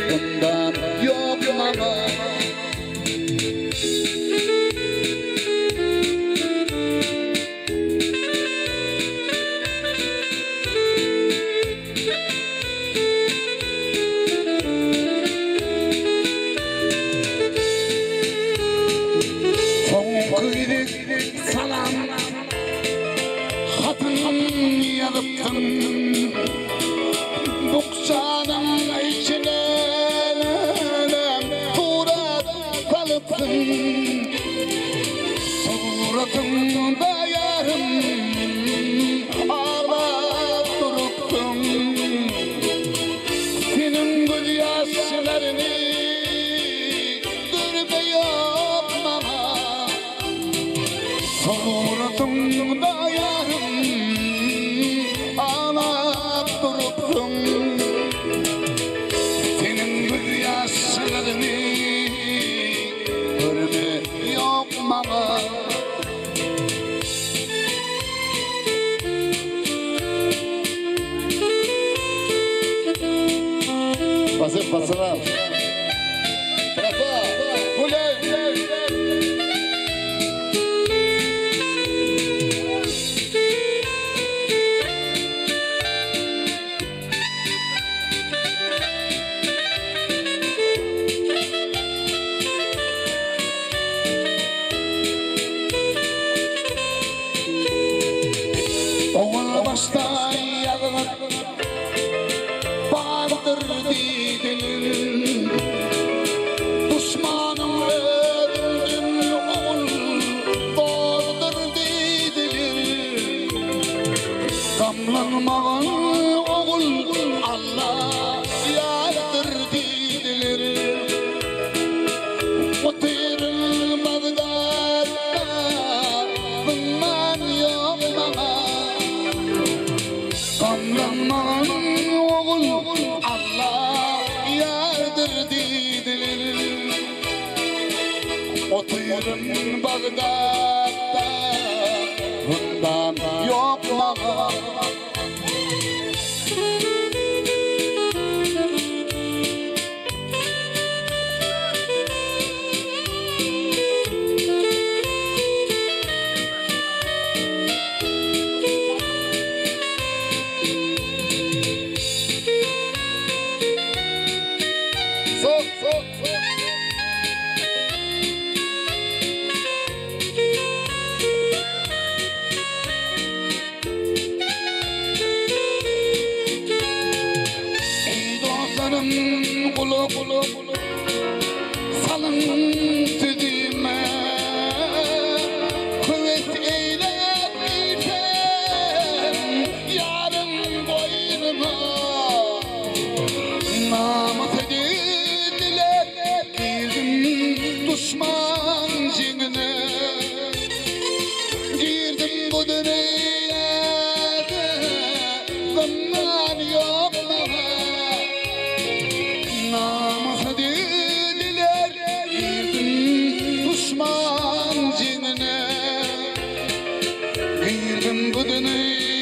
bundan yok mama. Salam hatın yazıptın bukçanın içine tuğra kalıptın suratımda yarım ağlar duruptun senin göz yaşlarını görmeyip mama suratımda yarım ağlar duruptun senin göz yaşlarını görmeyip mama. Basın basına. Tarafa. Güley. Oğul başta yağlar vardır didilir düşmanım öldüm oğul doğrudur didilir gamlanmağın oğul Allah yardır didilir oturun Bağdat'ta bundan yok mama. Gamlanmağın oğul Allah yardır didilir oturun Bağdat'ta bundan yok mama. Ey dostlarım kulu salın tüdüğüme kuvvet eylem yarın boynuma namus ediler girdim düşman cingine girdim bu dünyada bunlar yok bana namus ediler girdim düşman cingine girdim bu dünyada